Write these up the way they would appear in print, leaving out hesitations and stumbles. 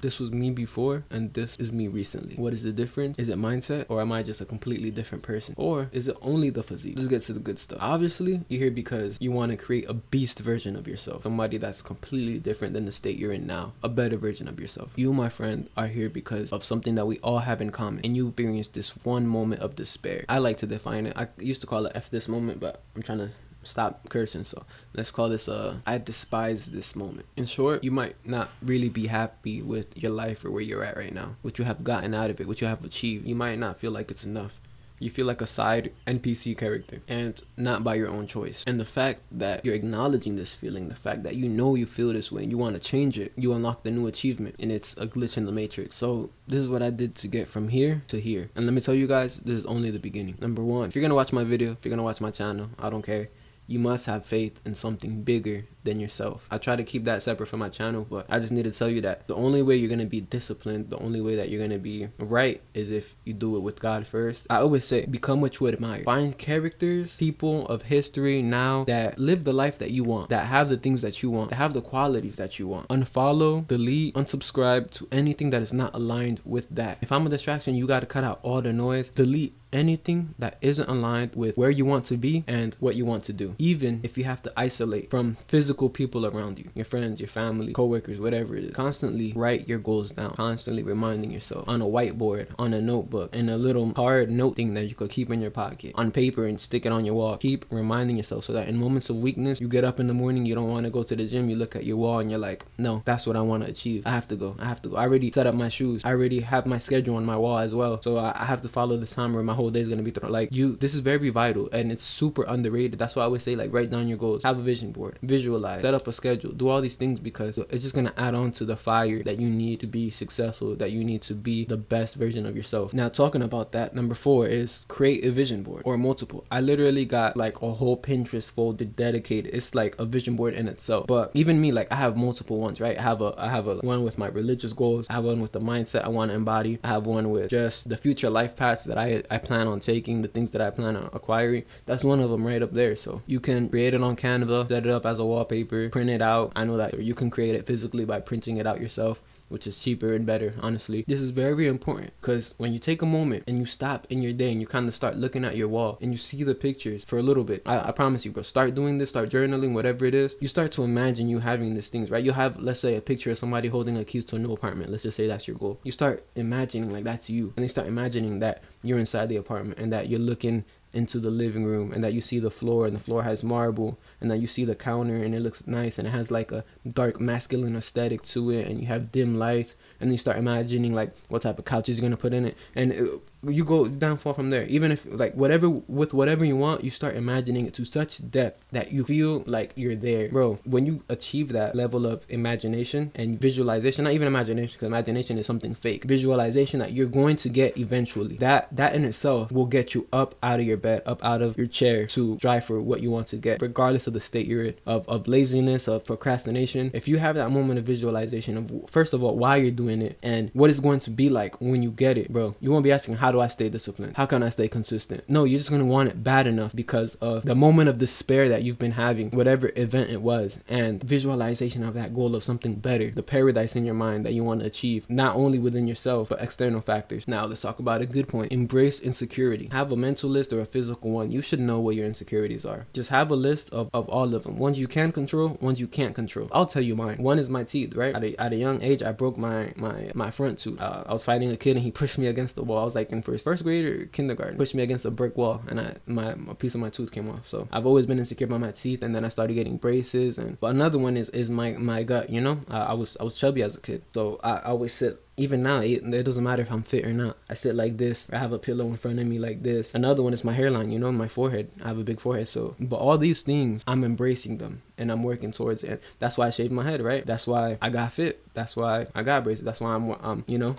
This was me before and this is me recently. What is the difference? Is it mindset, or am I just a completely different person? Or is it only the physique? Let's get to the good stuff. Obviously, you're here because you want to create a beast version of yourself. Somebody that's completely different than the state you're in now. A better version of yourself. You, my friend, are here because of something that we all have in common. And you experienced this one moment of despair. I like to define it. I used to call it F this moment, but I'm trying to stop cursing, so let's call this I despise this moment. In short, you might not really be happy with your life or where you're at right now, what you have gotten out of it, what you have achieved. You might not feel like it's enough. You feel like a side NPC character, and not by your own choice. And the fact that you're acknowledging this feeling, the fact that you know you feel this way and you want to change it, you unlock the new achievement, and it's a glitch in the matrix. So this is what I did to get from here to here. And let me tell you guys, this is only the beginning. Number one, if you're gonna watch my video, if you're gonna watch my channel, I don't care. You must have faith in something bigger than yourself. I try to keep that separate from my channel, but I just need to tell you that the only way you're going to be disciplined, the only way that you're going to be right is if you do it with God first. I always say, become what you admire. Find characters, people of history now that live the life that you want, that have the things that you want, that have the qualities that you want. Unfollow, delete, unsubscribe to anything that is not aligned with that. If I'm a distraction, you got to cut out all the noise. Delete anything that isn't aligned with where you want to be and what you want to do. Even if you have to isolate from physical people around you, your friends, your family, coworkers, whatever it is. Constantly write your goals down. Constantly reminding yourself on a whiteboard, on a notebook, in a little hard note thing that you could keep in your pocket, on paper, and stick it on your wall. Keep reminding yourself so that in moments of weakness, you get up in the morning, you don't want to go to the gym, you look at your wall and you're like, no, that's what I want to achieve. I have to go. I already set up my shoes. I already have my schedule on my wall as well. So I have to follow this timer. My whole day is going to be through. Like, this is very vital and it's super underrated. That's why I always say, like, write down your goals, have a vision board, visualize, set up a schedule, do all these things, because it's just going to add on to the fire that you need to be successful, that you need to be the best version of yourself. Now, talking about that, number 4 is create a vision board, or multiple. I literally got like a whole Pinterest folder dedicated. It's like a vision board in itself. But even me, like, I have multiple ones, right? I have a one with my religious goals. I have one with the mindset I want to embody. I have one with just the future life paths that I plan on taking, the things that I plan on acquiring. That's one of them right up there. So you can create it on Canva, set it up as a wallpaper, print it out. I know that you can create it physically by printing it out yourself, which is cheaper and better, honestly. This is very important, because when you take a moment and you stop in your day and you kind of start looking at your wall and you see the pictures for a little bit, I promise you, bro, start doing this, start journaling, whatever it is. You start to imagine you having these things, right? You'll have, let's say, a picture of somebody holding a keys to a new apartment. Let's just say that's your goal. You start imagining like that's you, and you start imagining that you're inside the apartment and that you're looking into the living room and that you see the floor and the floor has marble, and that you see the counter and it looks nice and it has like a dark masculine aesthetic to it, and you have dim lights, and you start imagining like what type of couches you're gonna put in it, and you go downfall from there. Even if like whatever you want, you start imagining it to such depth that you feel like you're there, bro. When you achieve that level of imagination and visualization, not even imagination, because imagination is something fake, visualization that you're going to get eventually, that in itself will get you up out of your bed, up out of your chair to strive for what you want to get, regardless of the state you're in, of laziness, of procrastination. If you have that moment of visualization of, first of all, why you're doing it and what it's going to be like when you get it, bro, you won't be asking, how do I stay disciplined? How can I stay consistent? No, you're just going to want it bad enough because of the moment of despair that you've been having, whatever event it was, and visualization of that goal of something better, the paradise in your mind that you want to achieve, not only within yourself, but external factors. Now, let's talk about a good point. Embrace insecurity. Have a mental list or a physical one. You should know what your insecurities are. Just have a list of all of them. Ones you can control, ones you can't control. I'll tell you mine. One is my teeth, right? At a young age, I broke my front tooth. I was fighting a kid and he pushed me against the wall. I was like in first grade or kindergarten. Pushed me against a brick wall and a piece of my tooth came off. So I've always been insecure about my teeth, and then I started getting braces. But another one is my gut. You know, I was chubby as a kid, so I always sit. Even now, it doesn't matter if I'm fit or not. I sit like this. I have a pillow in front of me like this. Another one is my hairline, you know, my forehead. I have a big forehead. So, but all these things, I'm embracing them and I'm working towards it. And that's why I shaved my head, right? That's why I got fit. That's why I got braces. That's why I'm you know,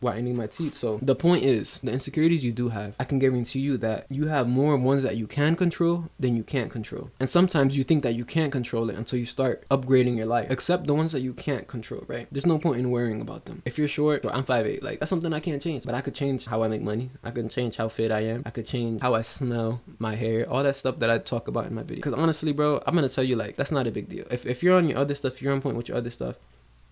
whitening my teeth. So the point is, the insecurities you do have, I can guarantee you that you have more ones that you can control than you can't control. And sometimes you think that you can't control it until you start upgrading your life. Except the ones that you can't control, right? There's no point in worrying about them. If you're short, I'm 5'8", like that's something I can't change. But I could change how I make money. I can change how fit I am. I could change how I smell, my hair, all that stuff that I talk about in my video. Because honestly, bro, I'm gonna tell you, like, that's not a big deal. If you're on your other stuff, you're on point with your other stuff,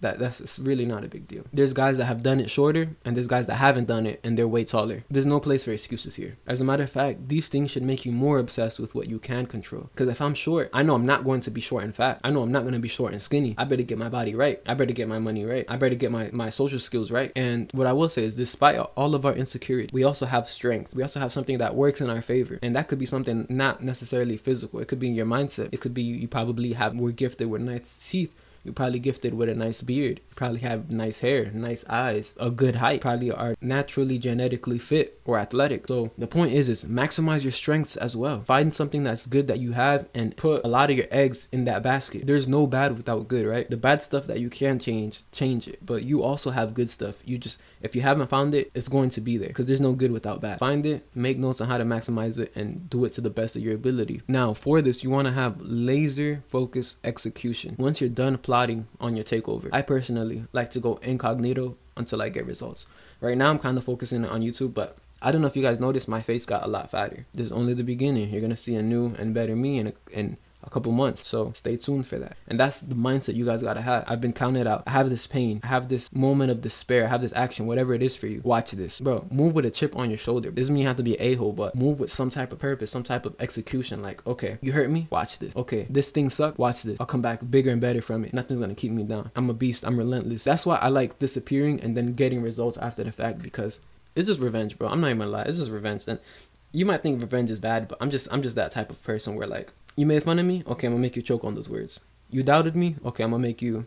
That's really not a big deal. There's guys that have done it shorter, and there's guys that haven't done it and they're way taller. There's no place for excuses here. As a matter of fact, these things should make you more obsessed with what you can control. Because if I'm short, I know I'm not going to be short and fat. I know I'm not going to be short and skinny. I better get my body right. I better get my money right. I better get my social skills right. And what I will say is, despite all of our insecurity, we also have strengths. We also have something that works in our favor. And that could be something not necessarily physical. It could be in your mindset. It could be you probably were gifted with nice teeth. You're probably gifted with a nice beard. You probably have nice hair, nice eyes, a good height. Probably are naturally genetically fit or athletic. So the point is maximize your strengths as well. Find something that's good that you have and put a lot of your eggs in that basket. There's no bad without good, right? The bad stuff that you can change it. But you also have good stuff. If you haven't found it, it's going to be there, because there's no good without bad. Find it, make notes on how to maximize it, and do it to the best of your ability. Now, for this, you want to have laser focused execution. Once you're done plotting on your takeover, I personally like to go incognito until I get results. Right now, I'm kind of focusing on YouTube, but I don't know if you guys noticed, my face got a lot fatter. This is only the beginning. You're going to see a new and better me in a couple months, so stay tuned for that. And that's the mindset you guys gotta have. I've been counted out. I have this pain. I have this moment of despair. I have this action, whatever it is for you. Watch this, bro. Move with a chip on your shoulder. Doesn't mean you have to be an a-hole, but move with some type of purpose, some type of execution. Like, okay, you hurt me, watch this. Okay, this thing sucked, watch this. I'll come back bigger and better from it. Nothing's gonna keep me down. I'm a beast. I'm relentless. That's why I like disappearing and then getting results after the fact, because it's just revenge, bro. I'm not even gonna lie. It's just revenge. And you might think revenge is bad, but I'm just that type of person where, like, you made fun of me? Okay, I'm gonna make you choke on those words. You doubted me? Okay, I'm gonna make you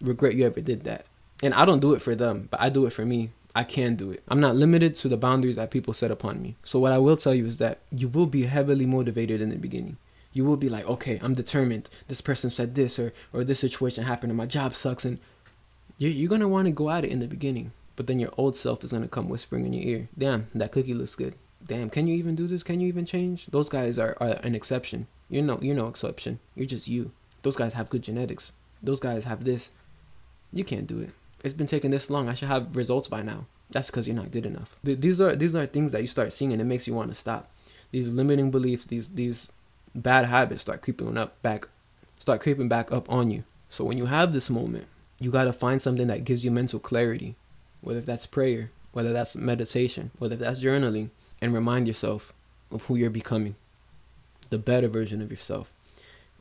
regret you ever did that. And I don't do it for them, but I do it for me. I can do it. I'm not limited to the boundaries that people set upon me. So what I will tell you is that you will be heavily motivated in the beginning. You will be like, okay, I'm determined. This person said this, or this situation happened, and my job sucks. And you're gonna want to go at it in the beginning. But then your old self is gonna come whispering in your ear, damn, that cookie looks good. Damn, can you even do this? Can you even change? Those guys are an exception. You're no exception. You're just you. Those guys have good genetics. Those guys have this. You can't do it. It's been taking this long. I should have results by now. That's because you're not good enough. These are things that you start seeing, and it makes you want to stop. These limiting beliefs, these bad habits start creeping back up on you. So when you have this moment, you got to find something that gives you mental clarity, whether that's prayer, whether that's meditation, whether that's journaling, and remind yourself of who you're becoming. The better version of yourself.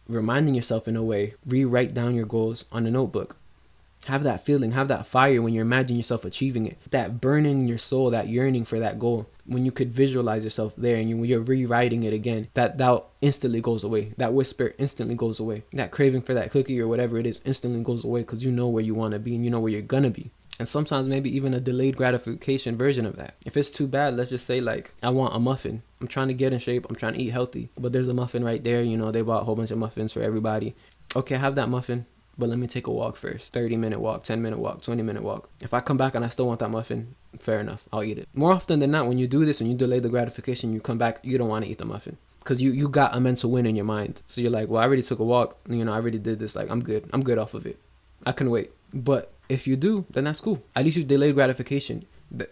Reminding yourself in a way, rewrite down your goals on a notebook. Have that feeling, have that fire when you imagine yourself achieving it. That burning in your soul, that yearning for that goal. When you could visualize yourself there and when you're rewriting it again, that doubt instantly goes away. That whisper instantly goes away. That craving for that cookie or whatever it is instantly goes away, because you know where you want to be and you know where you're gonna be. And sometimes maybe even a delayed gratification version of that. If it's too bad, let's just say, like, I want a muffin. I'm trying to get in shape. I'm trying to eat healthy. But there's a muffin right there. You know, they bought a whole bunch of muffins for everybody. Okay, have that muffin, but let me take a walk first. 30-minute walk, 10-minute walk, 20-minute walk. If I come back and I still want that muffin, fair enough. I'll eat it. More often than not, when you do this, when you delay the gratification, you come back, you don't want to eat the muffin. Because you got a mental win in your mind. So you're like, well, I already took a walk. You know, I already did this. Like, I'm good. I'm good off of it. I can wait. But if you do, then that's cool. At least you delayed gratification.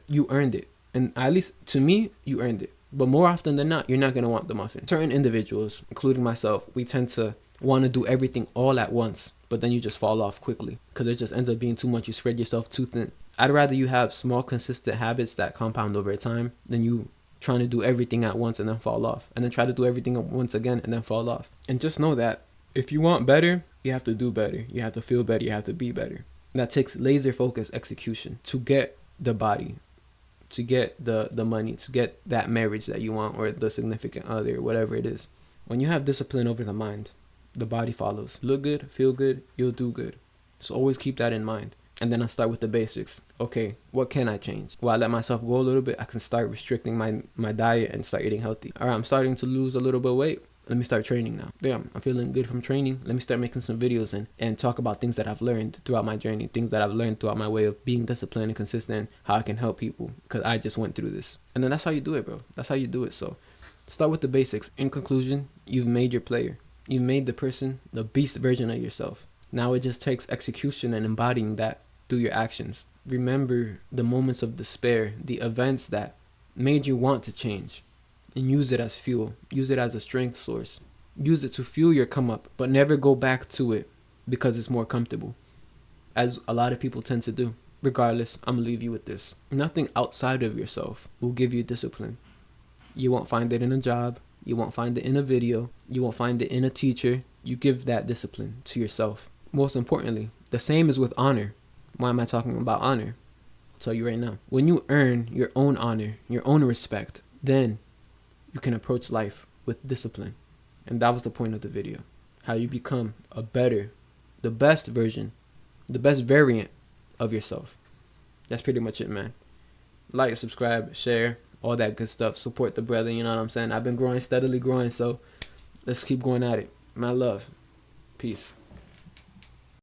You earned it. And at least to me, you earned it. But more often than not, you're not going to want the muffin. Certain individuals, including myself, we tend to want to do everything all at once. But then you just fall off quickly because it just ends up being too much. You spread yourself too thin. I'd rather you have small, consistent habits that compound over time than you trying to do everything at once and then fall off. And then try to do everything once again and then fall off. And just know that if you want better, you have to do better. You have to feel better. You have to be better. And that takes laser focused execution to get the body, to get the money, to get that marriage that you want, or the significant other, whatever it is. When you have discipline over the mind, the body follows. Look good, feel good, you'll do good. So always keep that in mind. And then I start with the basics. Okay, what can I change? Well, I let myself go a little bit. I can start restricting my diet and start eating healthy. All right, I'm starting to lose a little bit of weight. Let me start training now. Damn, I'm feeling good from training. Let me start making some videos and talk about things that I've learned throughout my journey, things that I've learned throughout my way of being disciplined and consistent, how I can help people, because I just went through this. And then that's how you do it, bro. That's how you do it. So start with the basics. In conclusion, you've made your player. You've made the person, the beast version of yourself. Now it just takes execution and embodying that through your actions. Remember the moments of despair, the events that made you want to change. And use it as fuel. Use it as a strength source. Use it to fuel your come up, but never go back to it because it's more comfortable. as a lot of people tend to do. Regardless, I'm gonna leave you with this. Nothing outside of yourself will give you discipline. You won't find it in a job. You won't find it in a video. You won't find it in a teacher. You give that discipline to yourself. Most importantly, the same is with honor. Why am I talking about honor? I'll tell you right now. When you earn your own honor, your own respect, then you can approach life with discipline. And that was the point of the video. How you become a better, the best version, the best variant of yourself. That's pretty much it, man. Like, subscribe, share, all that good stuff. Support the brother, you know what I'm saying? I've been growing, steadily growing, so let's keep going at it. My love. Peace.